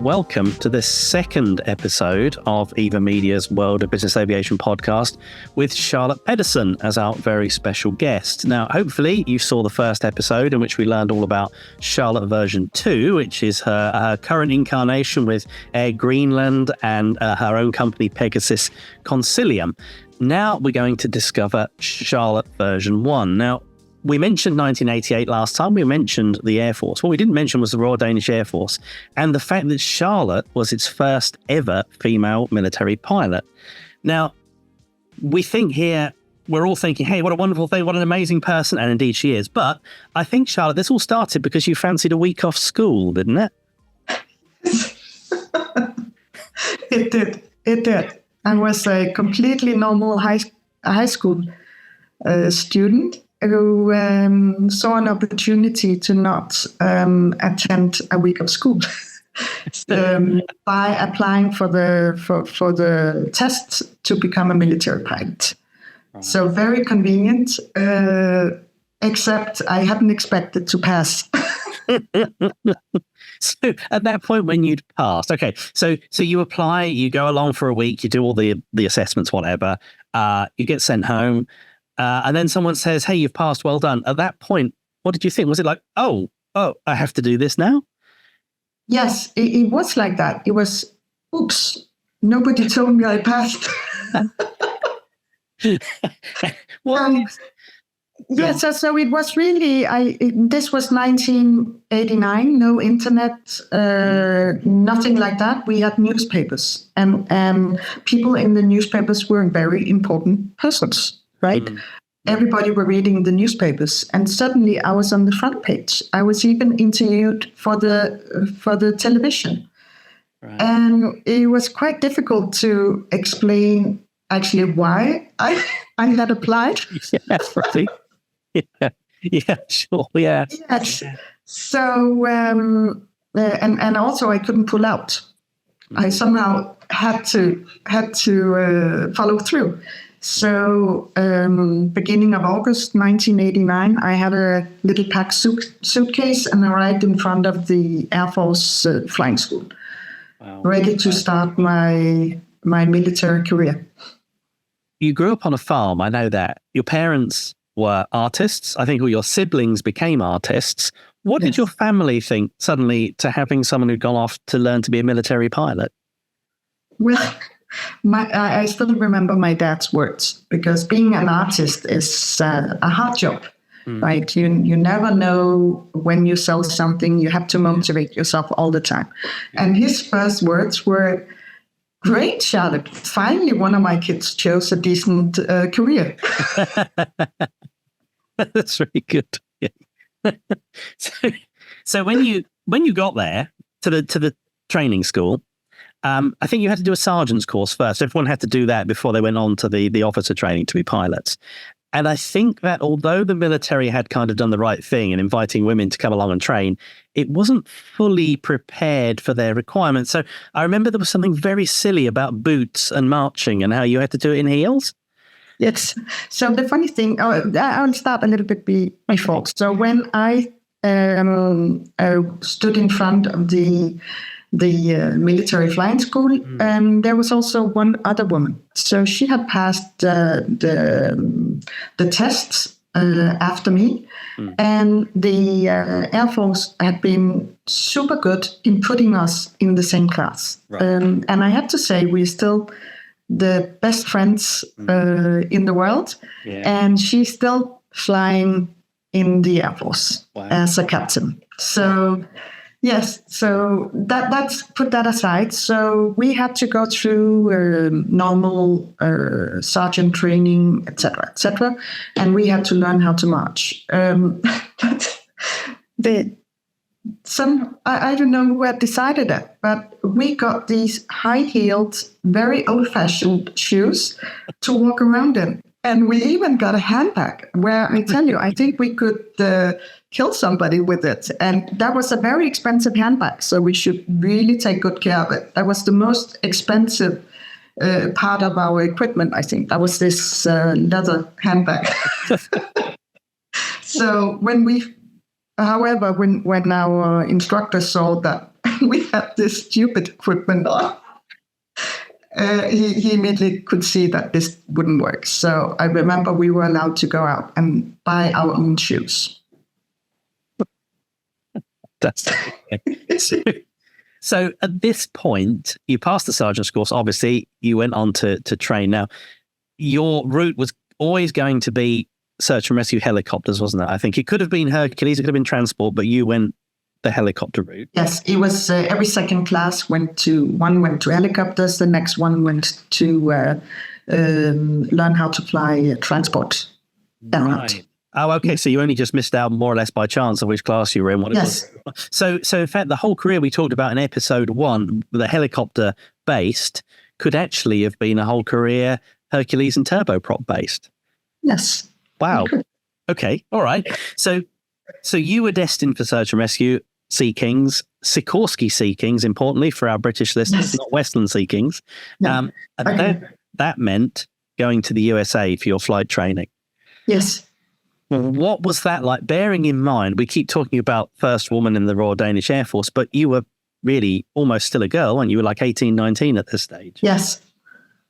Welcome to the second episode of Eva Media's World of Business Aviation podcast with Charlotte Pedersen as our very special guest. Now, hopefully you saw the first episode in which we learned all about Charlotte version 2, which is her current incarnation with Air Greenland and her own company, Pegasus Consilium. Now we're going to discover Charlotte version 1. Now, we mentioned 1988 last time. We mentioned the Air Force. What we didn't mention was the Royal Danish Air Force and the fact that Charlotte was its first ever female military pilot. Now, we think here, we're all thinking, hey, what a wonderful thing, what an amazing person. And indeed she is. But I think, Charlotte, this all started because you fancied a week off school, didn't it? It did. It did. I was a completely normal high school student who saw an opportunity to not attend a week of school by applying for the test to become a military pilot. So very convenient, except I hadn't expected to pass. So at that point when you'd passed, okay, so you apply, you go along for a week, you do all the assessments, whatever, you get sent home. And then someone says, hey, you've passed, well done. At that point, what did you think? Was it like, oh, I have to do this now? Yes, it was like that. It was, oops, nobody told me I passed. Yes, so it was really, this was 1989, no internet, nothing like that. We had newspapers, and people in the newspapers were very important persons. Right? Everybody were reading the newspapers, and suddenly I was on the front page. I was even interviewed for the television. Right. And it was quite difficult to explain actually why I had applied. Yeah, right. Yeah, sure, yeah. Yes. So, and also I couldn't pull out. I somehow had to follow through. So, beginning of August 1989, I had a little packed suitcase and arrived in front of the Air Force flying school, ready to start my military career. You grew up on a farm, I know that. Your parents were artists. I think all your siblings became artists. What did your family think suddenly to having someone who'd gone off to learn to be a military pilot? Well, I still remember my dad's words, because being an artist is a hard job, right? You never know when you sell something. You have to motivate yourself all the time. And his first words were, great, Charlotte. Finally, one of my kids chose a decent career. That's really good. Yeah. So when you got there to the training school, I think you had to do a sergeant's course first. Everyone had to do that before they went on to the officer training to be pilots. And I think that although the military had kind of done the right thing in inviting women to come along and train, it wasn't fully prepared for their requirements. So I remember there was something very silly about boots and marching and how you had to do it in heels. Yes. So the funny thing, I'll start a little bit before. So when I stood in front of the military flying school, there was also one other woman. So she had passed the tests after me, and the Air Force had been super good in putting us in the same class. Right. And I have to say, we're still the best friends in the world, and she's still flying in the Air Force as a captain. So yes, so that's put that aside. So we had to go through normal sergeant training, etc., and we had to learn how to march. I don't know who had decided that, but we got these high-heeled, very old-fashioned shoes to walk around in. And we even got a handbag where, I tell you, I think we could kill somebody with it. And that was a very expensive handbag, so we should really take good care of it. That was the most expensive part of our equipment, I think. That was this leather handbag. So when our instructor saw that we had this stupid equipment on, he immediately could see that this wouldn't work. So I remember we were allowed to go out and buy our own shoes. That's so at this point, you passed the sergeant's course. Obviously, you went on to train. Now, your route was always going to be search and rescue helicopters, wasn't it? I think it could have been Hercules, it could have been transport, but you went the helicopter route. Yes, it was every second class went to helicopters. The next one went to learn how to fly transport. Right. Oh, okay. So you only just missed out more or less by chance of which class you were in. Yes. So in fact, the whole career we talked about in episode 1, the helicopter based, could actually have been a whole career Hercules and turboprop based. Yes. Wow. Okay. All right. So you were destined for search and rescue, Sea Kings, Sikorsky Sea Kings, importantly for our British listeners, not Westland Sea Kings. No. That meant going to the USA for your flight training. Yes. What was that like? Bearing in mind, we keep talking about first woman in the Royal Danish Air Force, but you were really almost still a girl, weren't you? You were like 18, 19 at this stage. Yes.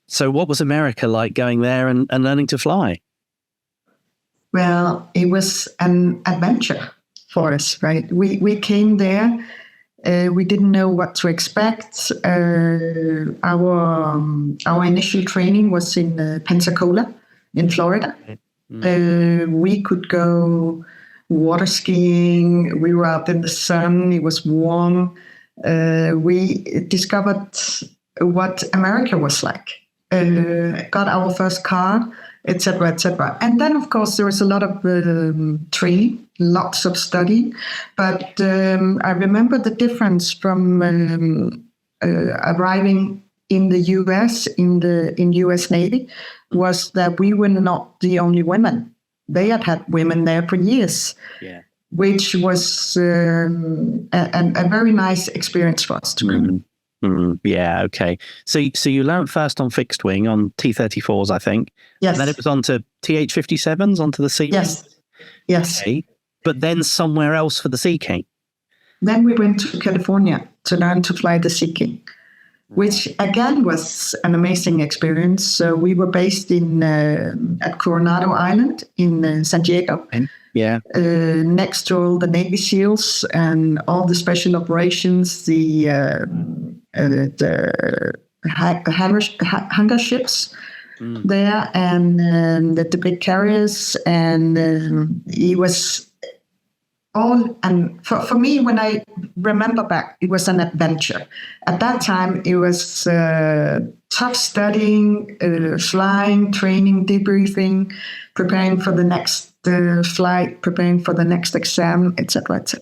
So what was America like going there and learning to fly? Well, it was an adventure for us, right? We came there. We didn't know what to expect. Our initial training was in Pensacola in Florida. We could go water skiing. We were out in the sun. It was warm. We discovered what America was like. Got our first car, etc., etc. And then, of course, there was a lot of training, lots of study. But I remember the difference from arriving in the U.S. in U.S. Navy was that we were not the only women. They had women there for years, which was a very nice experience for us to go. Yeah, okay. So you learned first on fixed wing on T-34s, I think. Yes. And then it was on to TH-57s, onto the Sea King. Yes. Okay. But then somewhere else for the Sea King. Then we went to California to learn to fly the Sea King, which again was an amazing experience. So we were based at Coronado Island in San Diego. Next to all the Navy SEALs and all the special operations, the hangar ships there, and the big carriers, and it was all. And for me, when I remember back, it was an adventure. At that time, it was tough studying, flying, training, debriefing, preparing for the next flight, preparing for the next exam, etc., etc.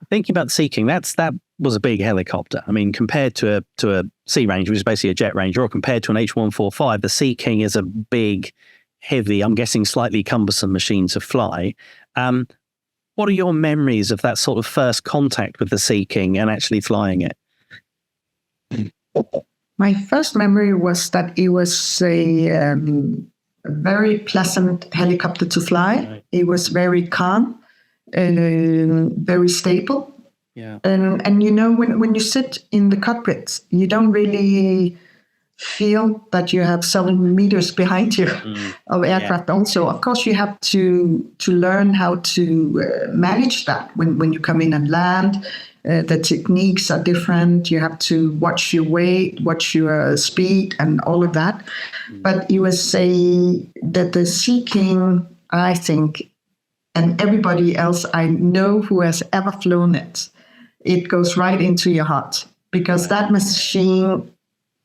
Thinking about the Sea King, that was a big helicopter. I mean, compared to a Sea Ranger, which is basically a Jet Ranger, or compared to an H-145, the Sea King is a big, heavy, I'm guessing slightly cumbersome machine to fly. What are your memories of that sort of first contact with the Sea King and actually flying it? My first memory was that it was a very pleasant helicopter to fly. Right. It was very calm and very stable. Yeah. And you know, when you sit in the cockpit, you don't really feel that you have 7 meters behind you of aircraft. Also, of course, you have to learn how to manage that when you come in and land. The techniques are different. You have to watch your weight, watch your speed, and all of that. But you would say that the Sea King, I think, and everybody else I know who has ever flown it, it goes right into your heart, because that machine,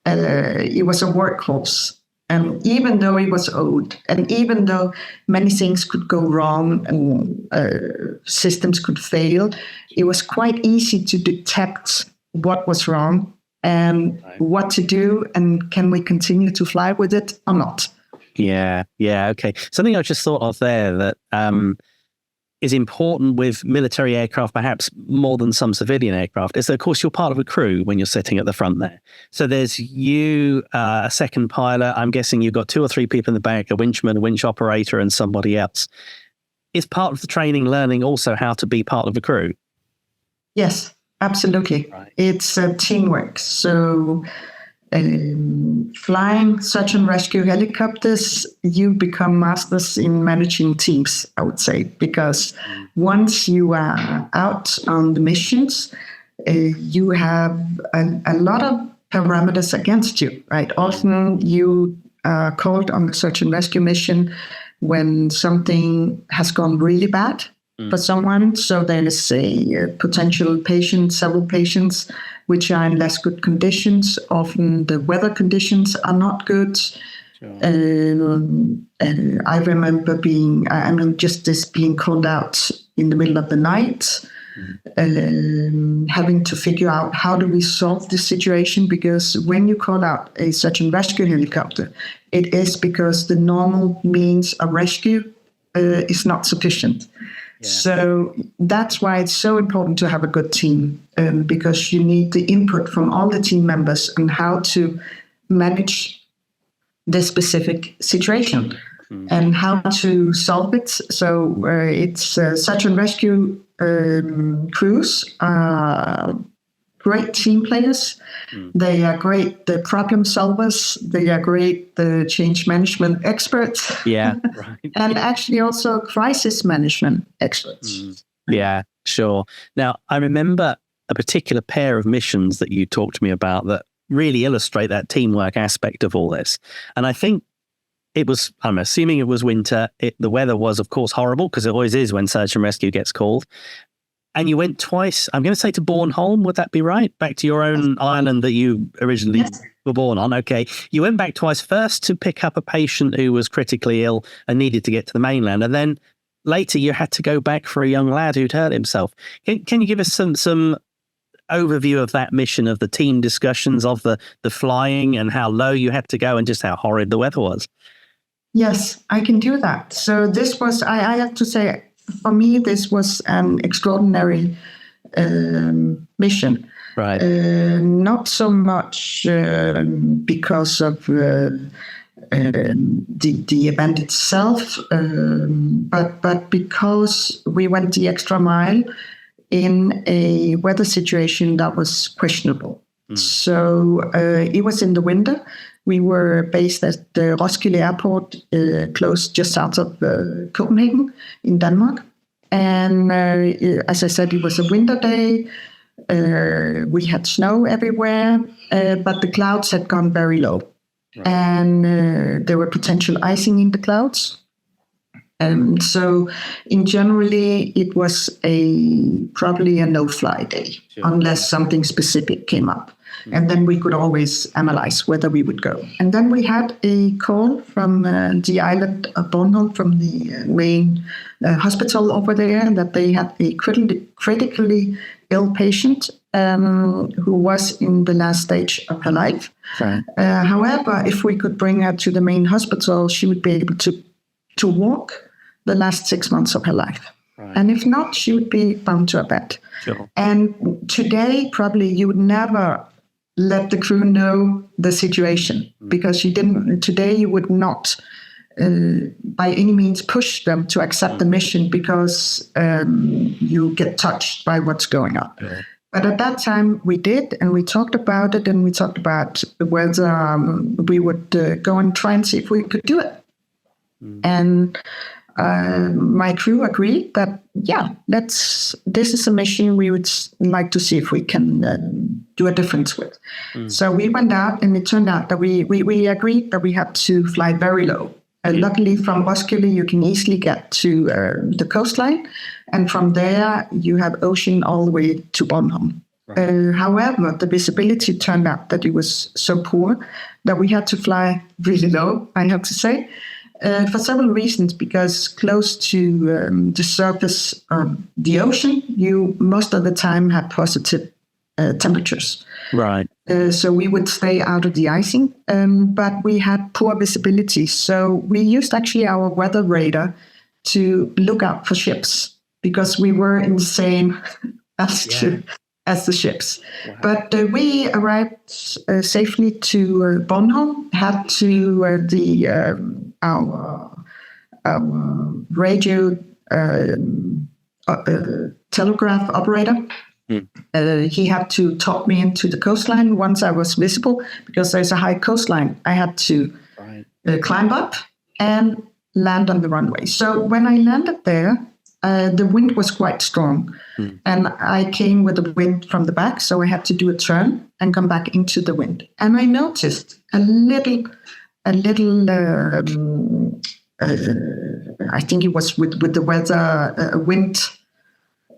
it was a workhorse. And even though it was old, and even though many things could go wrong and systems could fail, it was quite easy to detect what was wrong and what to do, and can we continue to fly with it or not? Yeah, okay. Something I just thought of there that is important with military aircraft, perhaps more than some civilian aircraft, is that, of course, you're part of a crew when you're sitting at the front there. So there's you, a second pilot. I'm guessing you've got 2 or 3 people in the back, a winchman, a winch operator, and somebody else. Is part of the training learning also how to be part of a crew? Yes, Absolutely. Right. It's teamwork. So flying search and rescue helicopters, you become masters in managing teams, I would say, because once you are out on the missions, you have a lot of parameters against you, right? Often you are called on the search and rescue mission when something has gone really bad for someone. So there is a potential patient, several patients, which are in less good conditions. Often the weather conditions are not good. Sure. And I remember being called out in the middle of the night, having to figure out how do we solve this situation, because when you call out a search and rescue helicopter, it is because the normal means of rescue is not sufficient. Yeah. So that's why it's so important to have a good team, because you need the input from all the team members on how to manage this specific situation and how to solve it. So it's search and rescue crews are great team players. They are great the problem solvers. They are great the change management experts. Yeah, right. And actually also crisis management experts. Yeah, sure. Now, I remember a particular pair of missions that you talked to me about that really illustrate that teamwork aspect of all this. And I think it was, I'm assuming it was winter. The weather was, of course, horrible, because it always is when search and rescue gets called. And you went twice, I'm going to say to Bornholm, would that be right? Back to your own island that you originally were born on. Okay. You went back twice, first to pick up a patient who was critically ill and needed to get to the mainland. And then later you had to go back for a young lad who'd hurt himself. Can you give us some overview of that mission, of the team discussions, of the flying, and how low you had to go and just how horrid the weather was? Yes, I can do that. So this was, I have to say, for me, this was an extraordinary mission. Right. Not so much because of the event itself, but because we went the extra mile in a weather situation that was questionable. So it was in the winter. We were based at the Roskilde Airport, close just out of Copenhagen in Denmark. And as I said, it was a winter day. We had snow everywhere, but the clouds had gone very low. Right. And there were potential icing in the clouds. So in generally, it was probably a no-fly day, unless something specific came up. And then we could always analyze whether we would go. And then we had a call from the island of Bornholm, from the main hospital over there, that they had a critically ill patient who was in the last stage of her life. Right. However, if we could bring her to the main hospital, she would be able to walk the last 6 months of her life. Right. And if not, she would be bound to a bed. Sure. And today, probably you would never let the crew know the situation, because today you would not by any means push them to accept the mission, because you get touched by what's going on. Yeah. But at that time we did, and we talked about it, and we talked about whether we would go and try and see if we could do it. And my crew agreed that, this is a mission we would like to see if we can do a difference with. So we went out, and it turned out that we agreed that we had to fly very low. Luckily, from Roskilde, you can easily get to the coastline, and from there you have ocean all the way to Bornholm. Right. However, the visibility turned out that it was so poor that we had to fly really low, I have to say. For several reasons, because close to the surface of the ocean, you most of the time have positive temperatures. Right. So we would stay out of the icing, but we had poor visibility. So we used actually our weather radar to look out for ships, because we were in the same altitude as the ships. Wow. But we arrived safely to Bornholm, had to our radio telegraph operator He had to talk me into the coastline once I was visible, because there's a high coastline. I had to climb up and land on the runway. So when I landed there, the wind was quite strong, and I came with the wind from the back, so I had to do a turn and come back into the wind. And I noticed a little. I think it was with the weather, a wind,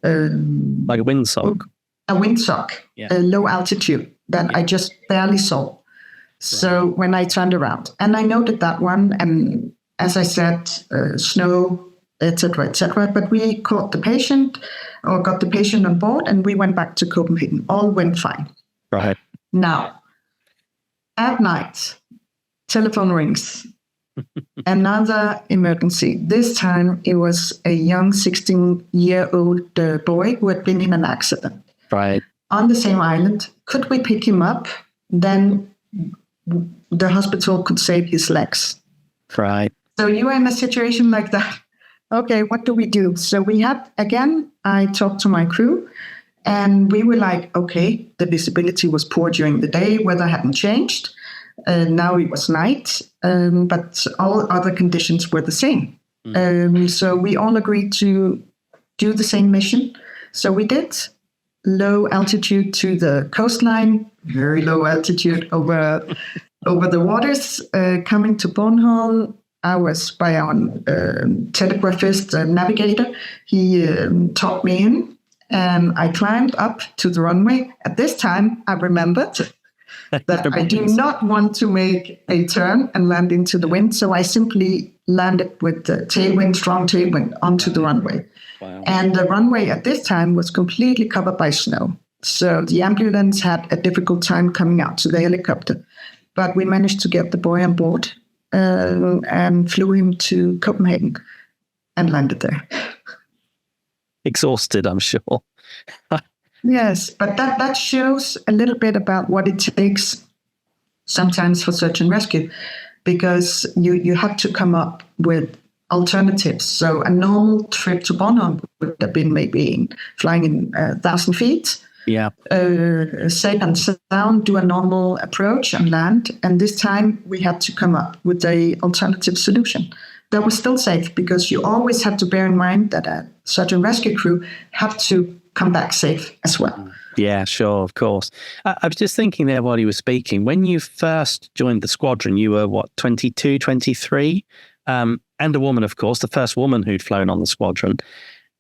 like a windsock. A windsock, a low altitude that I just barely saw. So when I turned around, and I noted that one, and as I said, snow, etc. But we caught the patient, or got the patient on board, and we went back to Copenhagen. All went fine. Right. Now, at night, telephone rings. Another emergency. This time it was a young 16-year-old boy who had been in an accident. Right. On the same island. Could we pick him up? Then the hospital could save his legs. Right. So you are in a situation like that. Okay, what do we do? So I talked to my crew, and we were like, okay, the visibility was poor during the day, weather hadn't changed. Now it was night, but all other conditions were the same. So we all agreed to do the same mission. So we did. Low altitude to the coastline, very low altitude over the waters, coming to Bornholm. I was by our telegraphist navigator. He talked me in, and I climbed up to the runway. At this time, I remembered that I do not want to make a turn and land into the wind, so I simply landed with the strong tailwind, onto the runway. Wow. And the runway at this time was completely covered by snow. So the ambulance had a difficult time coming out to the helicopter. But we managed to get the boy on board and flew him to Copenhagen and landed there. Exhausted, I'm sure. Yes, but that shows a little bit about what it takes sometimes for search and rescue, because you have to come up with alternatives. So a normal trip to Bornholm would have been maybe flying in 1,000 feet. Yeah. Safe and sound, do a normal approach and land. And this time we had to come up with a alternative solution that was still safe, because you always have to bear in mind that a search and rescue crew have to come back safe as well. Yeah, sure, of course. I was just thinking there while you were speaking, when you first joined the squadron, you were, 22, 23? And a woman, of course, the first woman who'd flown on the squadron.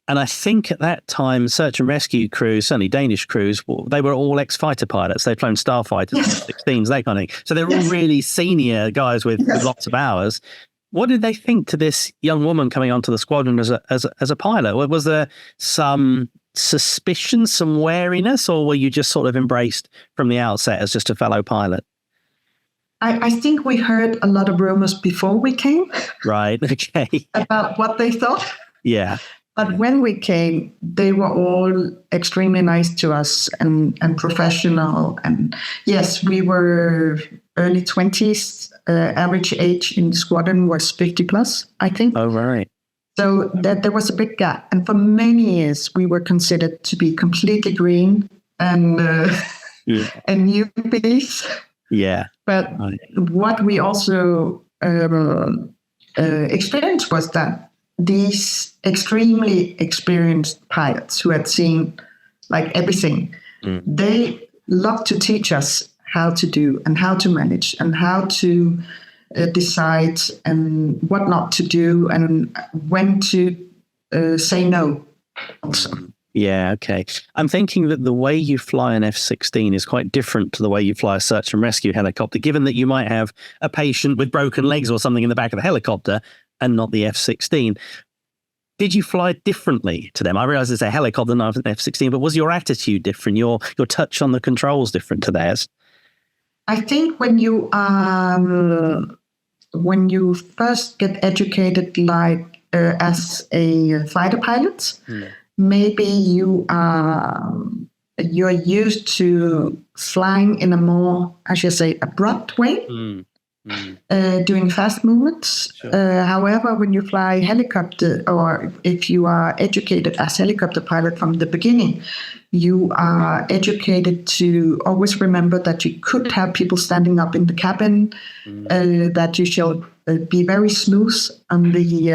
And I think at that time, search and rescue crews, certainly Danish crews, they were all ex-fighter pilots. They'd flown starfighters, F-16s, that kind of thing. So they're all really senior guys with lots of hours. What did they think to this young woman coming onto the squadron as a pilot? Was there some suspicion, some wariness, or were you just sort of embraced from the outset as just a fellow pilot? I think we heard a lot of rumors before we came. Right, okay. About what they thought. Yeah. But when we came, they were all extremely nice to us and professional. And yes, we were early 20s. Average age in the squadron was 50 plus, I think. Oh, right. So there was a big gap. And for many years, we were considered to be completely green and newbies. Yeah. But what we also experienced was that these extremely experienced pilots who had seen like everything, they loved to teach us how to do and how to manage and how to decide and what not to do and when to say no also. Yeah, okay. I'm thinking that the way you fly an F-16 is quite different to the way you fly a search and rescue helicopter, given that you might have a patient with broken legs or something in the back of the helicopter and not the F-16. Did you fly differently to them? I realize it's a helicopter, not an F-16, but was your attitude different? Your touch on the controls different to theirs? I think when you first get educated, like as a fighter pilot, maybe you're used to flying in a more, I should say, abrupt way, doing fast movements. Sure. However, when you fly helicopter, or if you are educated as helicopter pilot from the beginning, You are educated to always remember that you could have people standing up in the cabin, that you shall be very smooth on the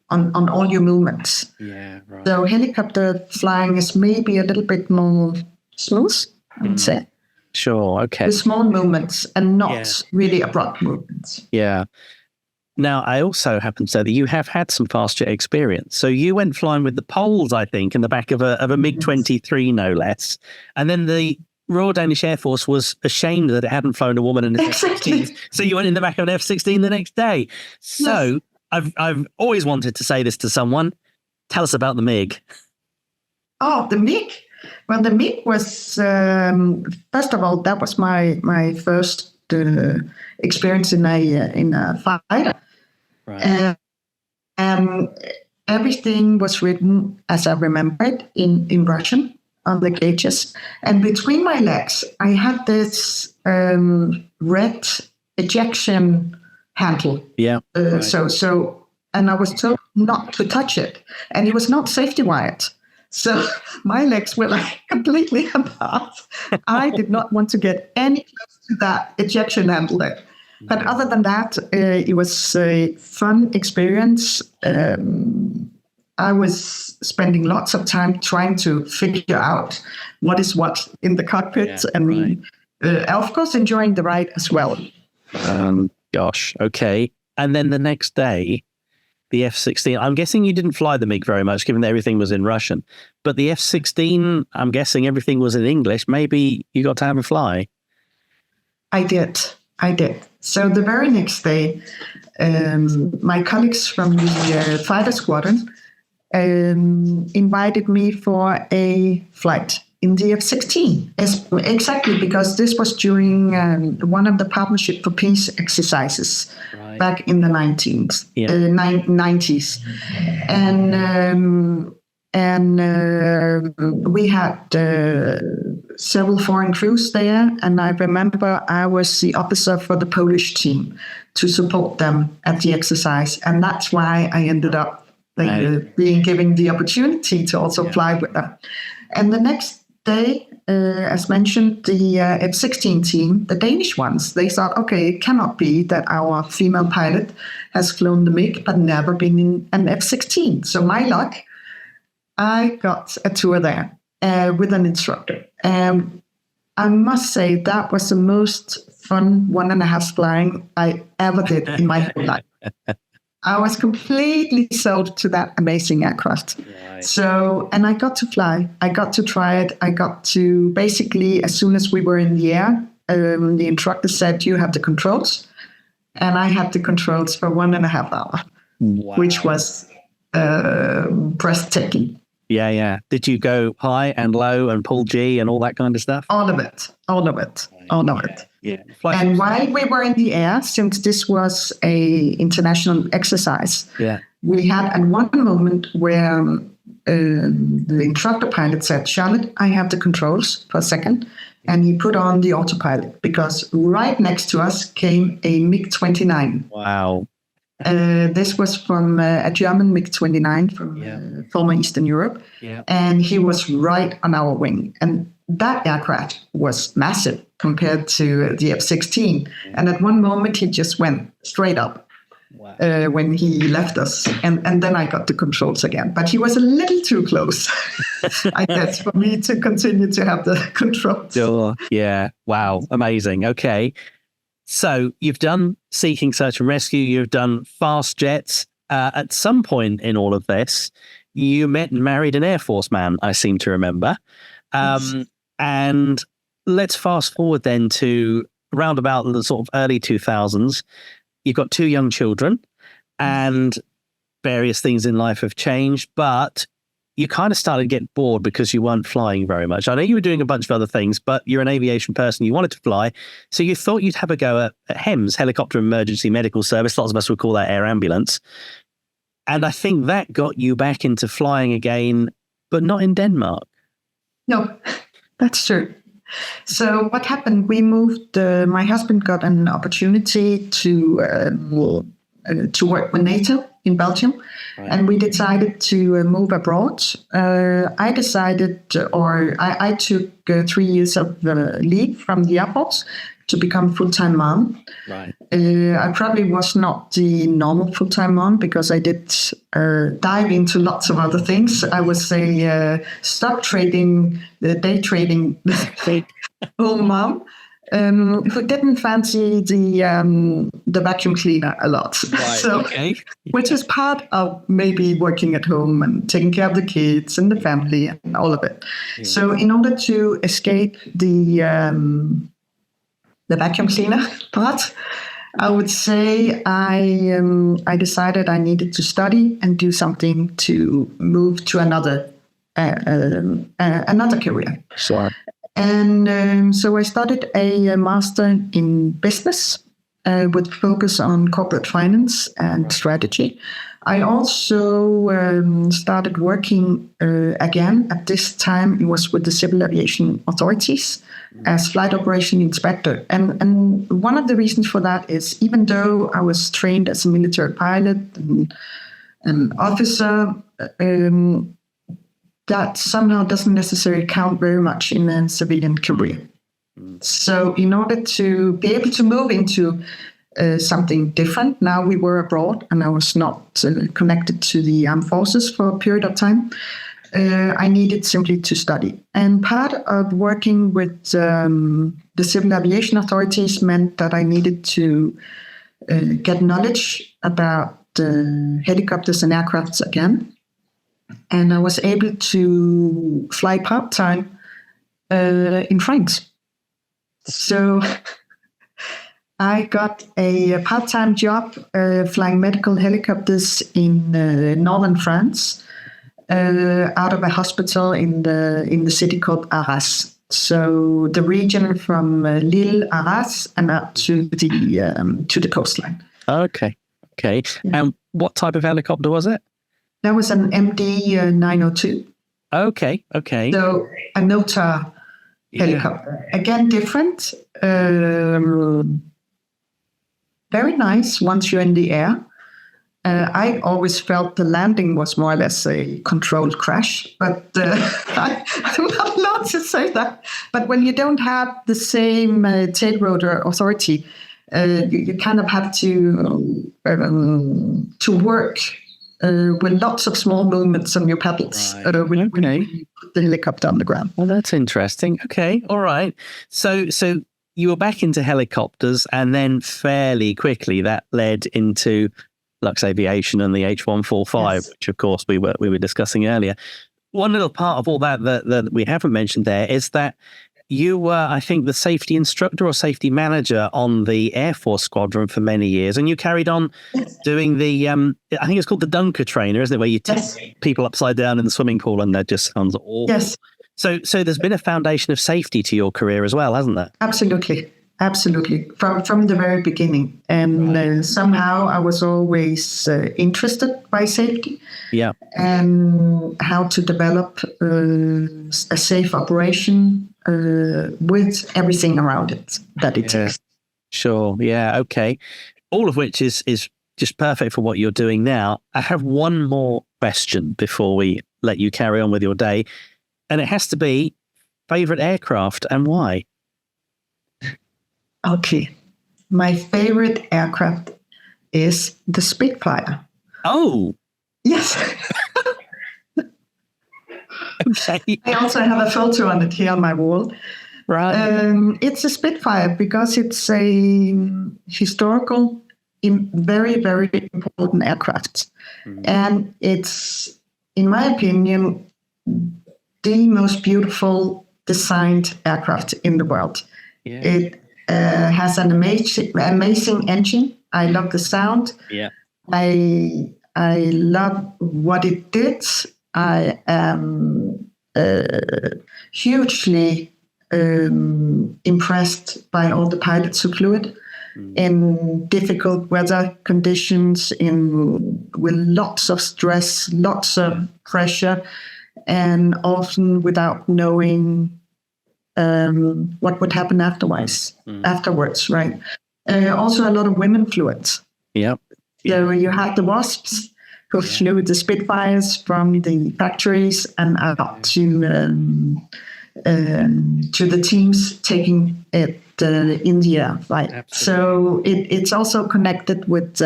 on all your movements. Yeah, right. So helicopter flying is maybe a little bit more smooth, I would say. Sure, okay. With small movements and not really abrupt movements. Yeah. Now, I also happen to say that you have had some fast jet experience. So you went flying with the Poles, I think, in the back of a MiG-23, no less. And then the Royal Danish Air Force was ashamed that it hadn't flown a woman in an F-16. So you went in the back of an F-16 the next day. So I've always wanted to say this to someone. Tell us about the MiG. Oh, the MiG. Well, the MiG was, first of all, that was my first experience in a fighter. Right. Everything was written, as I remember it, in Russian on the gauges. And between my legs, I had this red ejection handle. Yeah. Right. So, and I was told not to touch it. And it was not safety wired. So my legs were like completely apart. I did not want to get any close to that ejection handle there. But other than that, it was a fun experience. I was spending lots of time trying to figure out what is what in the cockpit, and of course enjoying the ride as well. Gosh, okay. And then the next day, the F-16, I'm guessing you didn't fly the MiG very much, given that everything was in Russian. But the F-16, I'm guessing everything was in English. Maybe you got to have a fly. I did. So the very next day, my colleagues from the fighter squadron invited me for a flight in the F-16. Exactly, because this was during one of the Partnership for Peace exercises back in the 90s. And we had several foreign crews there, and I remember I was the officer for the Polish team to support them at the exercise, and that's why I ended up being given the opportunity to also fly with them. And the next day, as mentioned, the F-16 team, the Danish ones, they thought, okay, it cannot be that our female pilot has flown the MiG but never been in an F-16. So my luck, I got a tour there with an instructor. I must say that was the most fun 1.5 flying I ever did in my whole life. I was completely sold to that amazing aircraft. Right. So, and I got to fly. I got to try it. I got to basically, as soon as we were in the air, the instructor said, you have the controls. And I had the controls for 1.5 hours, which was breathtaking. Yeah. Did you go high and low and pull G and all that kind of stuff? All of it. Yeah. And while we were in the air, since this was a international exercise, we had at one moment where the instructor pilot said, Charlotte, I have the controls for a second. And he put on the autopilot because right next to us came a MiG-29. Wow. This was from a German MiG-29 from former Eastern Europe. Yeah. And he was right on our wing. And that aircraft was massive compared to the F-16. And at one moment, he just went straight up when he left us. And then I got the controls again. But he was a little too close, I guess, for me to continue to have the controls. Sure. Yeah. Wow. Amazing. Okay. So you've done seeking search and rescue. You've done fast jets. At some point in all of this, you met and married an Air Force man, I seem to remember. And let's fast forward then to around about the sort of early 2000s. You've got 2 young children and various things in life have changed, but you kind of started to get bored because you weren't flying very much. I know you were doing a bunch of other things, but you're an aviation person. You wanted to fly. So you thought you'd have a go at HEMS, Helicopter Emergency Medical Service. Lots of us would call that air ambulance. And I think that got you back into flying again, but not in Denmark. No, that's true. So what happened, we moved, my husband got an opportunity to work with NATO in Belgium, Right. and we decided to move abroad. I took 3 years of leave from the Air Force to become full-time mom. Right. I probably was not the normal full-time mom because I did dive into lots of other things. I was a stock trading, day trading home mom. Who didn't fancy the vacuum cleaner a lot. Right. So, Okay. which is part of maybe working at home and taking care of the kids and the family and all of it. Yeah. So in order to escape the vacuum cleaner part, I would say I decided I needed to study and do something to move to another career. Sure. And so I started a master in business with focus on corporate finance and strategy. I also started working again. At this time, it was with the Civil Aviation Authorities as flight operation inspector. And one of the reasons for that is even though I was trained as a military pilot and an officer, that somehow doesn't necessarily count very much in a civilian career. So in order to be able to move into something different, now we were abroad and I was not connected to the armed forces for a period of time, I needed simply to study. And part of working with the Civil Aviation Authorities meant that I needed to get knowledge about helicopters and aircrafts again. And I was able to fly part-time in France. So I got a part-time job flying medical helicopters in northern France out of a hospital in the city called Arras. So the region from Lille, Arras, and up to the coastline. Okay. Yeah. And what type of helicopter was it? That was an MD 902. Okay. So a NOTAR helicopter. Again, different. Very nice once you're in the air. I always felt the landing was more or less a controlled crash, but I'm not allowed to say that. But when you don't have the same tail rotor authority, you kind of have to work with lots of small movements on your pedals when you put the helicopter on the ground. Well, that's interesting. Okay, all right. So you were back into helicopters, and then fairly quickly that led into Lux Aviation and the H145, Yes. which of course we were discussing earlier. One little part of all that we haven't mentioned there is that you were, I think, the safety instructor or safety manager on the Air Force squadron for many years, and you carried on doing the, I think it's called the Dunker Trainer, isn't it, where you take people upside down in the swimming pool, and that just sounds awful. Yes. So there's been a foundation of safety to your career as well, hasn't there? Absolutely. From the very beginning. And somehow I was always interested by safety. Yeah. And how to develop a safe operation with everything around it that it takes. Sure. Yeah. Okay. All of which is just perfect for what you're doing now. I have one more question before we let you carry on with your day. And it has to be favorite aircraft and why? Okay. My favorite aircraft is the Spitfire. Oh. Yes. Okay. I also have a photo on it here on my wall. Right. It's a Spitfire because it's a historical, very, very important aircraft. And it's, in my opinion, the most beautiful designed aircraft in the world. Yeah. It has an amazing engine. I love the sound. Yeah. I love what it did. I am hugely impressed by all the pilots who flew it in difficult weather conditions, with lots of stress, lots of pressure, and often without knowing what would happen afterwards, right? Also, a lot of women flew it. Yep. So you had the Wasps, who flew the Spitfires from the factories and out to the teams taking it in the air. Right. Absolutely. So it's also connected with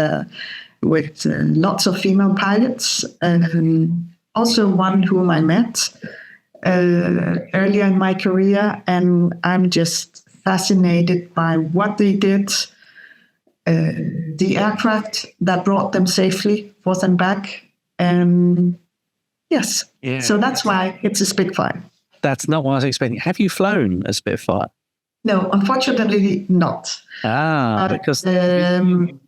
lots of female pilots. Also one whom I met earlier in my career, and I'm just fascinated by what they did. The aircraft that brought them safely forth and back. Yes. Yeah. So that's why it's a Spitfire. That's not what I was expecting. Have you flown a Spitfire? No, unfortunately not. Because I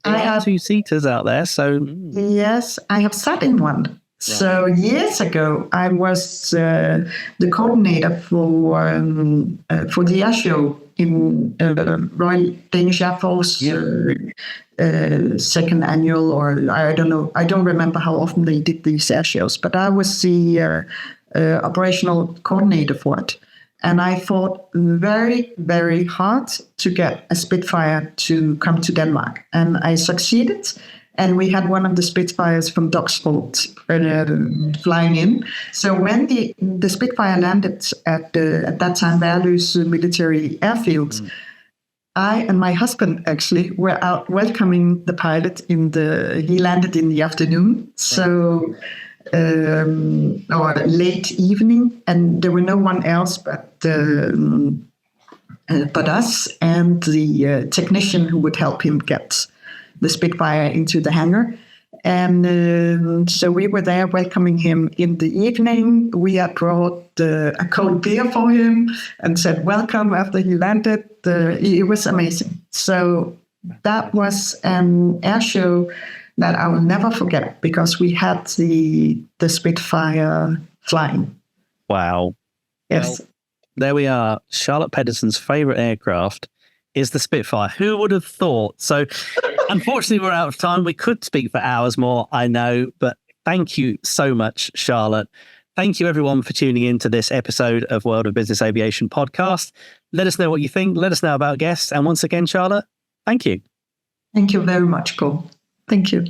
have 2-seaters out there. So yes, I have sat in one. Right. So years ago, I was the coordinator for the air show in Royal Danish Air Force, second annual, or I don't know. I don't remember how often they did these air shows, but I was the operational coordinator for it. And I fought very, very hard to get a Spitfire to come to Denmark. And I succeeded. And we had one of the Spitfires from Duxford flying in. So when the Spitfire landed at that time Værløse military airfield, I and my husband actually were out welcoming the pilot. He landed in the afternoon. So or late evening, and there were no one else but us and the technician who would help him get the Spitfire into the hangar. And so we were there welcoming him in the evening. We had brought a cold beer for him and said welcome after he landed. It was amazing. So that was an air show that I will never forget, because we had the Spitfire flying. Wow. Yes. Well, there we are. Charlotte Pedersen's favourite aircraft is the Spitfire. Who would have thought? So unfortunately, we're out of time. We could speak for hours more, I know, but thank you so much, Charlotte. Thank you, everyone, for tuning in to this episode of World of Business Aviation podcast. Let us know what you think. Let us know about guests. And once again, Charlotte, thank you. Thank you very much, Cole. Thank you.